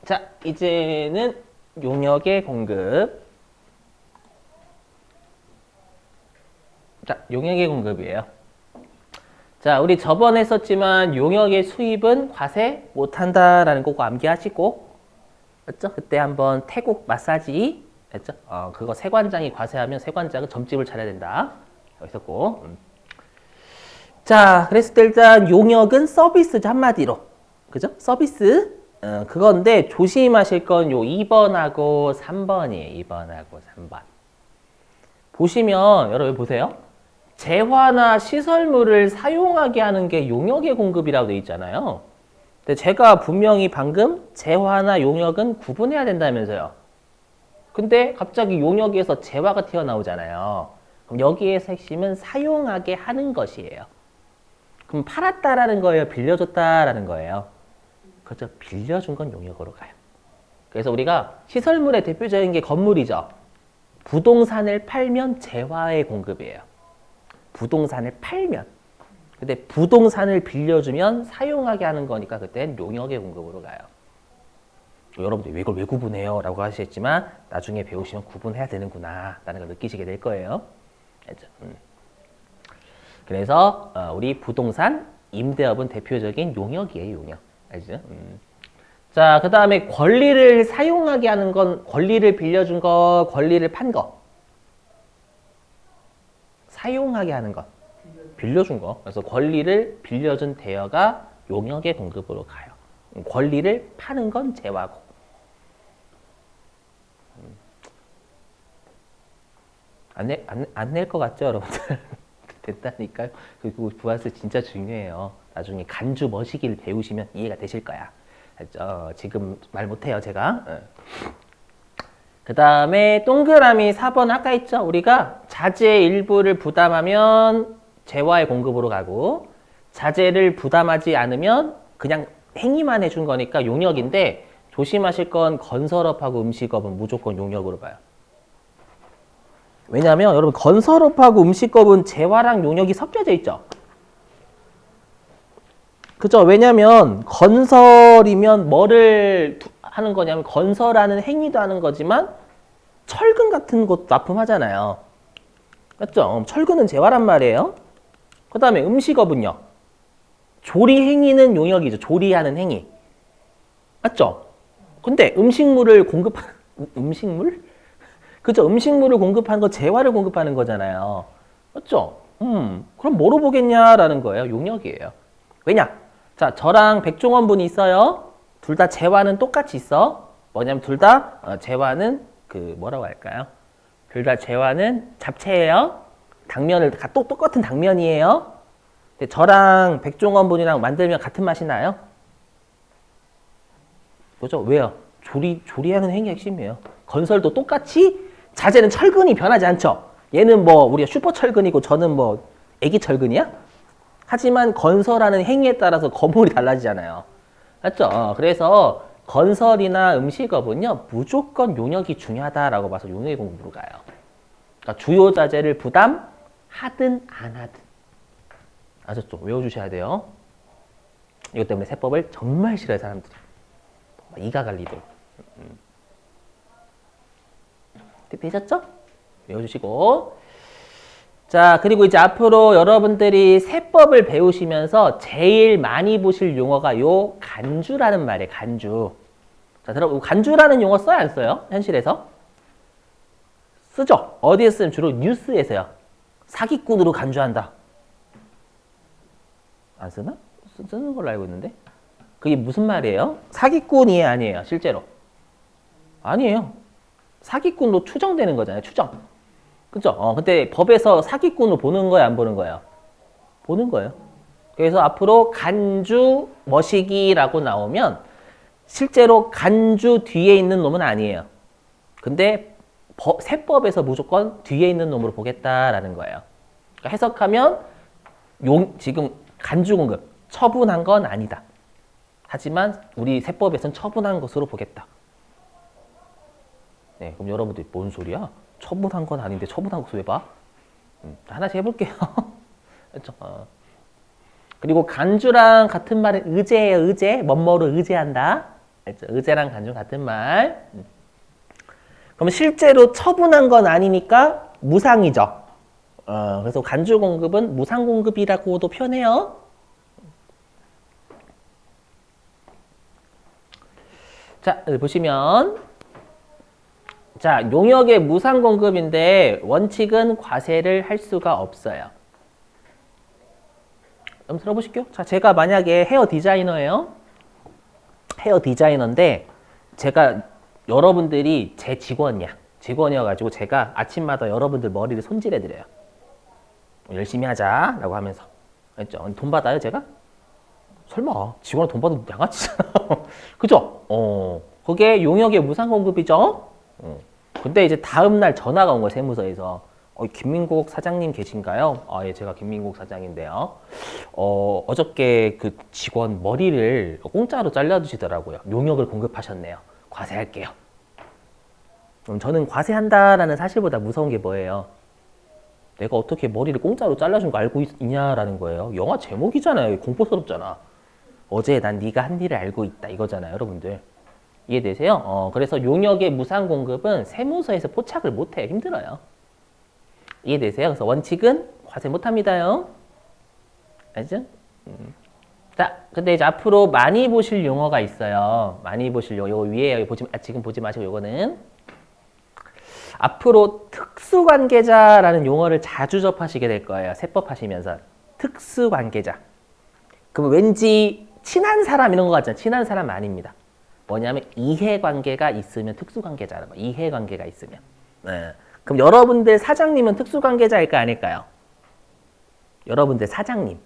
자, 이제는 용역의 공급. 자, 용역의 공급이에요. 자, 우리 저번에 했었지만 용역의 수입은 과세 못한다라는 거 꼭 암기하시고, 맞죠? 그때 한번 태국 마사지 했죠? 그거 세관장이 과세하면 세관장은 점집을 차려야 된다. 있었고. 자, 그랬을 때 일단 용역은 서비스죠, 한마디로. 그죠? 서비스. 그건데 조심하실 건 요 2번하고 3번이에요. 2번하고 3번. 보시면 여러분 보세요. 재화나 시설물을 사용하게 하는 게 용역의 공급이라고 되어 있잖아요. 근데 제가 분명히 방금 재화나 용역은 구분해야 된다면서요. 근데 갑자기 용역에서 재화가 튀어나오잖아요. 그럼 여기에서 핵심은 사용하게 하는 것이에요. 그럼 팔았다라는 거예요? 빌려줬다라는 거예요? 그렇죠. 빌려준 건 용역으로 가요. 그래서 우리가 시설물의 대표적인 게 건물이죠. 부동산을 팔면 재화의 공급이에요. 부동산을 팔면. 근데 부동산을 빌려주면 사용하게 하는 거니까 그땐 용역의 공급으로 가요. 여러분들 이걸 왜 구분해요? 라고 하시겠지만 나중에 배우시면 구분해야 되는구나 라는 걸 느끼시게 될 거예요. 알죠? 그래서 우리 부동산 임대업은 대표적인 용역이에요. 용역. 알죠? 자, 그 다음에 권리를 사용하게 하는 건 권리를 빌려준 거, 권리를 판 거. 사용하게 하는 것. 빌려준 거. 그래서 권리를 빌려준 대여가 용역의 공급으로 가요. 권리를 파는 건 재화고. 안 낼 것 같죠, 여러분들? 됐다니까요. 그리고 부가세 진짜 중요해요. 나중에 간주 머시기를 배우시면 이해가 되실 거야. 알죠? 지금 말 못해요, 제가. 그 다음에 동그라미 4번 아까 있죠? 우리가 자재 일부를 부담하면 재화의 공급으로 가고 자재를 부담하지 않으면 그냥 행위만 해준 거니까 용역인데 조심하실 건 건설업하고 음식업은 무조건 용역으로 봐요. 왜냐하면 여러분 건설업하고 음식업은 재화랑 용역이 섞여져 있죠. 그죠? 왜냐하면 건설이면 뭐를 하는 거냐면 건설하는 행위도 하는 거지만 철근 같은 것도 납품하잖아요. 맞죠? 철근은 재화란 말이에요. 그 다음에 음식업은요. 조리 행위는 용역이죠. 조리하는 행위. 맞죠? 근데 음식물을 공급하는 음식물? 그죠? 음식물을 공급하는 거 재화를 공급하는 거잖아요. 맞죠? 그럼 뭐로 보겠냐라는 거예요. 용역이에요. 왜냐? 자, 저랑 백종원 분이 있어요. 둘 다 재화는 똑같이 있어. 뭐냐면 둘 다 재화는 뭐라고 할까요? 둘 다 재화는 잡채예요. 당면을 똑같은 당면이에요. 근데 저랑 백종원 분이랑 만들면 같은 맛이 나요? 그죠? 왜요? 조리하는 행위 핵심이에요. 건설도 똑같이 자재는 철근이 변하지 않죠. 얘는 뭐 우리가 슈퍼 철근이고 저는 뭐 애기 철근이야? 하지만 건설하는 행위에 따라서 건물이 달라지잖아요. 맞죠? 그래서 건설이나 음식업은요 무조건 용역이 중요하다라고 봐서 용역의 공부로 가요. 그러니까 주요 자재를 부담하든 안 하든. 아셨죠? 외워주셔야 돼요. 이것 때문에 세법을 정말 싫어해 사람들이. 이가 갈리도록. 되셨죠? 외워주시고. 자, 그리고 이제 앞으로 여러분들이 세법을 배우시면서 제일 많이 보실 용어가 요 간주라는 말이에요. 간주. 자, 여러분 간주라는 용어 써요, 안 써요? 현실에서? 쓰죠? 어디에 쓰면 주로 뉴스에서요. 사기꾼으로 간주한다. 안 쓰나? 쓰는 걸로 알고 있는데. 그게 무슨 말이에요? 사기꾼이 아니에요, 실제로. 아니에요. 사기꾼으로 추정되는 거잖아요, 추정. 그죠? 근데 법에서 사기꾼으로 보는 거예요, 안 보는 거예요? 보는 거예요. 그래서 앞으로 간주 머시기라고 나오면 실제로 간주 뒤에 있는 놈은 아니에요. 근데 세법에서 무조건 뒤에 있는 놈으로 보겠다라는 거예요. 그러니까 해석하면 지금 간주 공급 처분한 건 아니다. 하지만 우리 세법에서는 처분한 것으로 보겠다. 네, 그럼 여러분들이 뭔 소리야? 처분한 건 아닌데 처분한 것을 왜 봐? 하나씩 해볼게요. 그렇죠? 그리고 간주랑 같은 말은 의제예요. 의제. 뭐뭐를 의제한다. 알죠? 의제랑 간주 같은 말. 그럼 실제로 처분한 건 아니니까 무상이죠. 그래서 간주 공급은 무상 공급이라고도 표현해요. 자, 여기 보시면 자, 용역의 무상 공급인데 원칙은 과세를 할 수가 없어요. 한번 들어보실게요. 자, 제가 만약에 헤어 디자이너예요. 헤어 디자이너인데 제가 여러분들이 제 직원이어가지고 제가 아침마다 여러분들 머리를 손질해드려요. 열심히 하자라고 하면서. 알죠? 돈 받아요, 제가? 설마 직원한테 돈 받으면 양아치잖아. 그죠? 그게 용역의 무상 공급이죠. 근데 이제 다음날 전화가 온 거예요, 세무서에서. 김민국 사장님 계신가요? 예, 제가 김민국 사장인데요. 어저께 그 직원 머리를 공짜로 잘라주시더라고요. 용역을 공급하셨네요. 과세할게요. 그럼 저는 과세한다라는 사실보다 무서운 게 뭐예요? 내가 어떻게 머리를 공짜로 잘라준 거 알고 있냐라는 거예요. 영화 제목이잖아요. 공포스럽잖아. 어제 난 네가 한 일을 알고 있다 이거잖아요, 여러분들. 이해되세요? 그래서 용역의 무상 공급은 세무서에서 포착을 못해요. 힘들어요. 이해되세요? 그래서 원칙은 과세 못합니다요. 알죠? 자, 근데 이제 앞으로 많이 보실 용어가 있어요. 많이 보실 용어. 요거 위에 지금 보지 마시고 요거는 앞으로 특수관계자라는 용어를 자주 접하시게 될 거예요. 세법 하시면서. 특수관계자. 그럼 왠지 친한 사람 이런 거 같잖아요. 친한 사람 아닙니다. 뭐냐면 이해관계가 있으면 특수관계자라고. 이해관계가 있으면. 네. 그럼 여러분들 사장님은 특수관계자일까 아닐까요? 여러분들 사장님.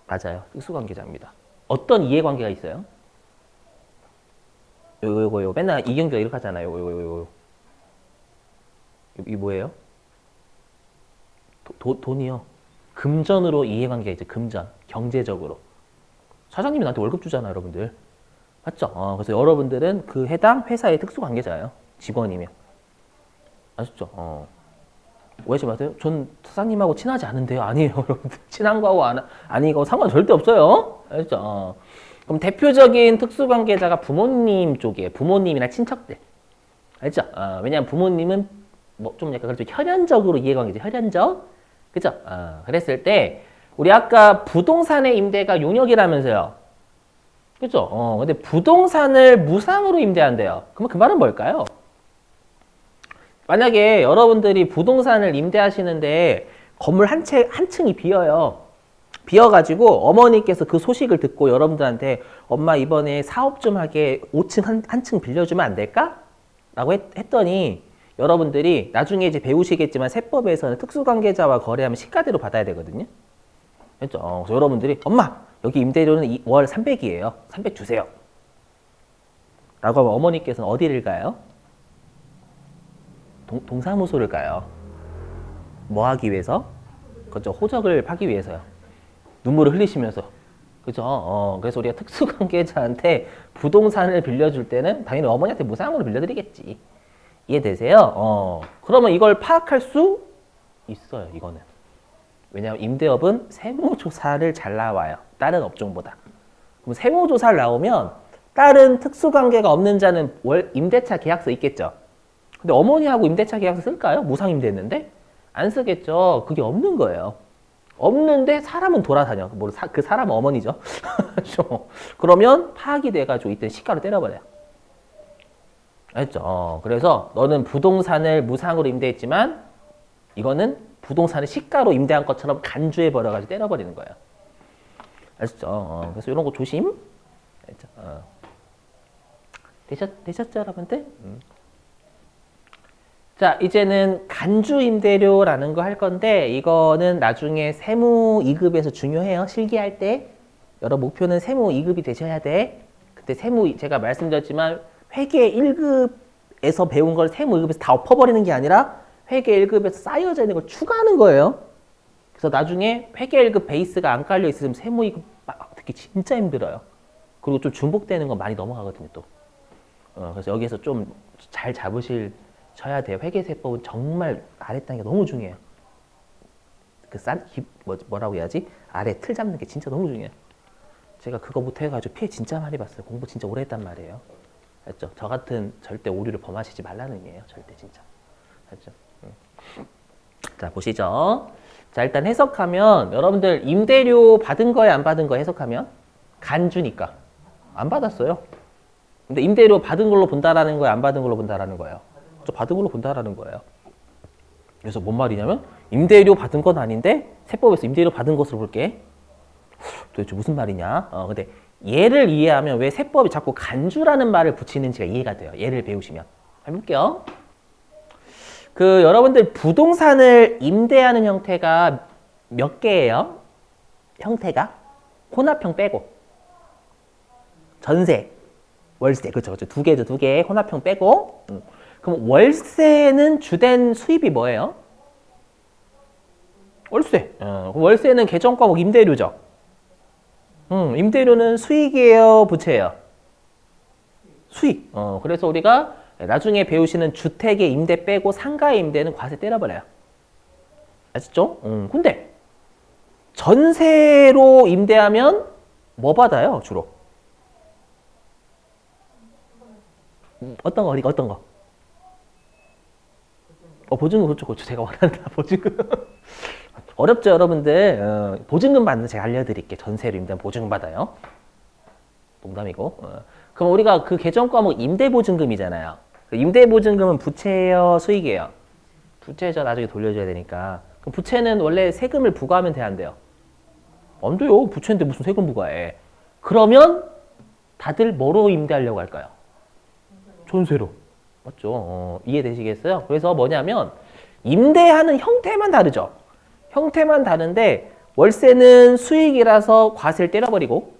맞아요. 특수관계자입니다. 어떤 이해관계가 있어요? 요거 맨날 이경규가 이렇게 하잖아요. 요거. 이 뭐예요? 돈이요. 금전으로 이해관계가 있죠. 금전. 경제적으로. 사장님이 나한테 월급 주잖아요, 여러분들. 맞죠? 그래서 여러분들은 그 해당 회사의 특수관계자예요. 직원이면. 아셨죠? 오해하지 마세요. 전 사장님하고 친하지 않은데요. 아니에요, 여러분들. 친한 거하고 아니고 상관 절대 없어요. 아셨죠? 그럼 대표적인 특수관계자가 부모님 쪽이에요. 부모님이나 친척들. 알죠? 왜냐하면 부모님은 뭐 좀 약간 그래도 혈연적으로 이해관계죠. 혈연적. 그죠? 그랬을 때 우리 아까 부동산의 임대가 용역이라면서요. 그죠? 근데 부동산을 무상으로 임대한대요. 그러면 그 말은 뭘까요? 만약에 여러분들이 부동산을 임대하시는데 건물 한 층이 비어요. 비어가지고 어머니께서 그 소식을 듣고 여러분들한테 엄마 이번에 사업 좀 하게 5층 한 층 빌려주면 안 될까? 라고 했더니 여러분들이 나중에 이제 배우시겠지만 세법에서는 특수관계자와 거래하면 시가대로 받아야 되거든요. 그렇죠? 그래서 여러분들이 엄마 여기 임대료는 월 300이에요. 300 주세요. 라고 하면 어머니께서는 어디를 가요? 동사무소를 가요. 뭐 하기 위해서? 그렇죠. 호적을 파기 위해서요. 눈물을 흘리시면서. 그죠? 그래서 우리가 특수관계자한테 부동산을 빌려줄 때는 당연히 어머니한테 무상으로 빌려드리겠지. 이해되세요? 그러면 이걸 파악할 수 있어요, 이거는. 왜냐하면 임대업은 세무조사를 잘 나와요. 다른 업종보다. 그럼 세무조사를 나오면 다른 특수관계가 없는 자는 월 임대차 계약서 있겠죠. 근데 어머니하고 임대차 계약서 쓸까요? 무상임대했는데? 안 쓰겠죠. 그게 없는 거예요. 없는데 사람은 돌아다녀. 그 사람은 어머니죠. 그러면 파악이 돼가지고 이때 시가로 때려버려요. 알죠? 그래서 너는 부동산을 무상으로 임대했지만 이거는 부동산을 시가로 임대한 것처럼 간주해버려가지고 때려버리는 거예요. 아시죠? 그래서 이런 거 조심. 알죠? 되셨죠, 여러분들? 자, 이제는 간주 임대료라는 거 할 건데 이거는 나중에 세무 2급에서 중요해요. 실기할 때. 여러 목표는 세무 2급이 되셔야 돼. 그때 세무 제가 말씀드렸지만 회계 1급에서 배운 걸 세무 2급에서 다 엎어버리는 게 아니라 회계 1급에서 쌓여져 있는 걸 추가하는 거예요. 그래서 나중에 회계 1급 베이스가 안 깔려 있으면 세무 2급 듣기 진짜 힘들어요. 그리고 좀 중복되는 거 많이 넘어가거든요, 또. 그래서 여기에서 좀 잘 잡으셔야 돼요. 회계세법은 정말 아래 단계가 너무 중요해요. 뭐라고 해야지? 아래 틀 잡는 게 진짜 너무 중요해요. 제가 그거 못해가지고 피해 진짜 많이 봤어요. 공부 진짜 오래 했단 말이에요. 알죠? 저 같은 절대 오류를 범하시지 말라는 의미예요. 절대 진짜. 알죠? 자, 보시죠. 자, 일단 해석하면 여러분들 임대료 받은 거에 안 받은 거 해석하면 간주니까 안 받았어요. 근데 임대료 받은 걸로 본다라는 거예요, 안 받은 걸로 본다라는 거예요? 저 받은 걸로 본다라는 거예요. 그래서 뭔 말이냐면 임대료 받은 건 아닌데 세법에서 임대료 받은 것으로 볼게. 도대체 무슨 말이냐? 근데 얘를 이해하면 왜 세법이 자꾸 간주라는 말을 붙이는지가 이해가 돼요. 얘를 배우시면. 해볼게요. 그 여러분들 부동산을 임대하는 형태가 몇 개예요? 형태가? 혼합형 빼고. 전세, 월세. 그렇죠. 두 개죠. 두 개. 혼합형 빼고. 그럼 월세는 주된 수입이 뭐예요? 월세. 월세는 계정 과목 임대료죠. 임대료는 수익이에요, 부채예요? 수익. 그래서 우리가 나중에 배우시는 주택의 임대 빼고 상가의 임대는 과세 때려버려요. 아시죠? 근데 전세로 임대하면 뭐 받아요, 주로? 어떤 거, 어떤 거? 보증금, 그렇죠, 그렇죠. 제가 원하는 보증금. 어렵죠, 여러분들. 보증금 받는 제가 알려드릴게요. 전세로 임대하면 보증금 받아요. 농담이고. 그럼 우리가 그 계정 과목 임대보증금이잖아요. 그 임대보증금은 부채예요, 수익이에요? 부채죠. 나중에 돌려줘야 되니까. 그럼 부채는 원래 세금을 부과하면 돼, 안 돼요? 안 돼요. 부채인데 무슨 세금 부과해. 그러면 다들 뭐로 임대하려고 할까요? 전세로. 맞죠? 이해되시겠어요? 그래서 뭐냐면 임대하는 형태만 다르죠. 형태만 다른데 월세는 수익이라서 과세를 때려버리고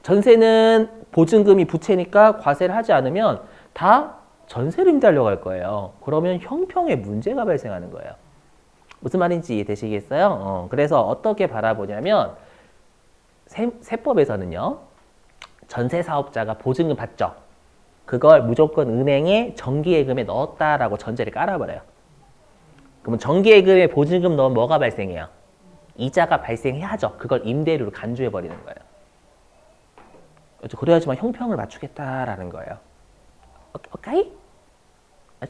전세는 보증금이 부채니까 과세를 하지 않으면 다 전세로 임대하려고 할 거예요. 그러면 형평에 문제가 발생하는 거예요. 무슨 말인지 이해되시겠어요? 그래서 어떻게 바라보냐면 세법에서는요. 전세 사업자가 보증금 받죠. 그걸 무조건 은행에 정기예금에 넣었다라고 전제를 깔아버려요. 그러면 정기예금에 보증금 넣으면 뭐가 발생해요? 이자가 발생해야죠. 그걸 임대료로 간주해버리는 거예요. 그렇죠? 그래야지만 형평을 맞추겠다라는 거예요. 오케이?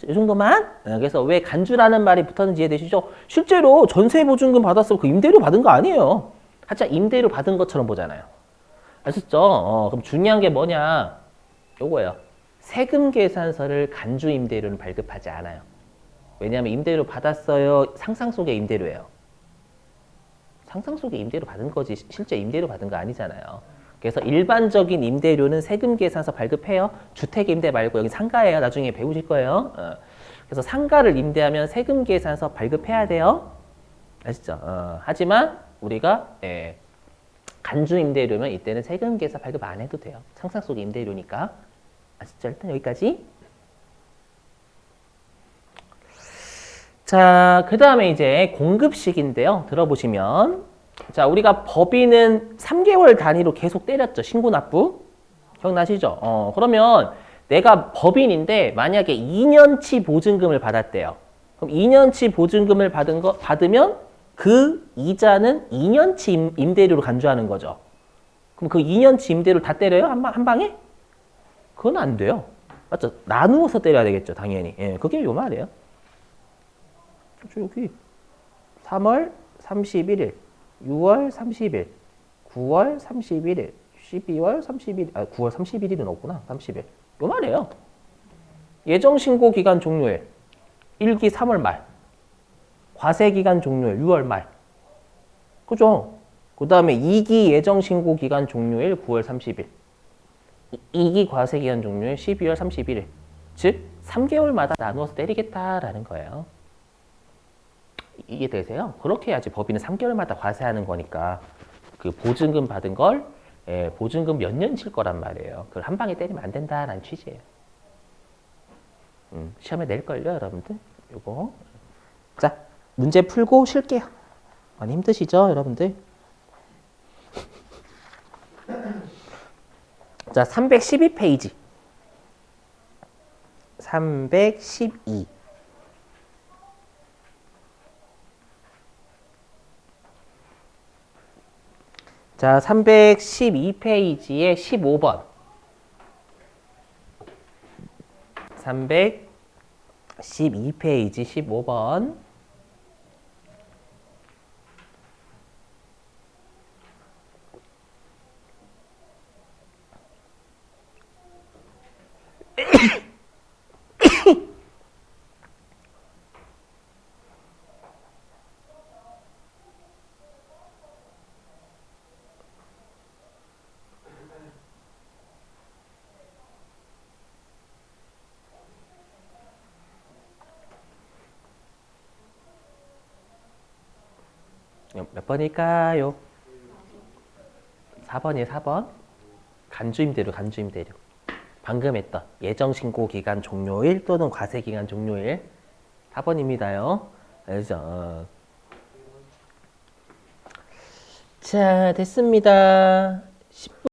이 정도만? 그래서 왜 간주라는 말이 붙었는지 이해되시죠? 실제로 전세 보증금 받았으면 그 임대료 받은 거 아니에요. 하여튼 임대료 받은 것처럼 보잖아요. 아셨죠? 그럼 중요한 게 뭐냐? 요거예요. 세금 계산서를 간주 임대료는 발급하지 않아요. 왜냐하면 임대료 받았어요. 상상 속의 임대료예요. 상상 속의 임대료 받은 거지 실제 임대료 받은 거 아니잖아요. 그래서 일반적인 임대료는 세금 계산서 발급해요. 주택 임대 말고 여기 상가예요. 나중에 배우실 거예요. 그래서 상가를 임대하면 세금 계산서 발급해야 돼요. 아시죠? 하지만 우리가 간주 임대료면 이때는 세금 계산 발급 안 해도 돼요. 상상 속의 임대료니까. 아시죠? 일단 여기까지. 자, 그 다음에 이제 공급식인데요. 들어보시면. 자, 우리가 법인은 3개월 단위로 계속 때렸죠. 신고납부. 기억나시죠? 그러면 내가 법인인데 만약에 2년치 보증금을 받았대요. 그럼 2년치 보증금을 받으면 그 이자는 2년치 임대료로 간주하는 거죠. 그럼 그 2년치 임대료를 다 때려요? 한 방에? 그건 안 돼요. 맞죠? 나누어서 때려야 되겠죠. 당연히. 예, 그게 요 말이에요. 여기 3월 31일, 6월 30일, 9월 31일, 12월 31일, 9월 31일은 없구나. 30일. 요 말이에요. 예정신고 기간 종료일 1기 3월 말, 과세 기간 종료일 6월 말. 그죠? 그 다음에 2기 예정신고 기간 종료일 9월 30일, 2기 과세 기간 종료일 12월 31일. 즉 3개월마다 나누어서 때리겠다라는 거예요. 이해되세요? 그렇게 해야지 법인은 3개월마다 과세하는 거니까 그 보증금 받은 걸 보증금 몇 년 칠 거란 말이에요. 그걸 한 방에 때리면 안 된다라는 취지예요. 시험에 낼걸요, 여러분들? 요거. 자, 문제 풀고 쉴게요. 많이 힘드시죠, 여러분들? 자, 312페이지. 312. 자, 312페이지에 15번. 312페이지 15번. 몇 번일까요? 4번이에요, 4번. 간주임대료, 간주임대료. 방금 했던 예정신고 기간 종료일 또는 과세기간 종료일. 4번입니다요. 알죠? 자, 됐습니다.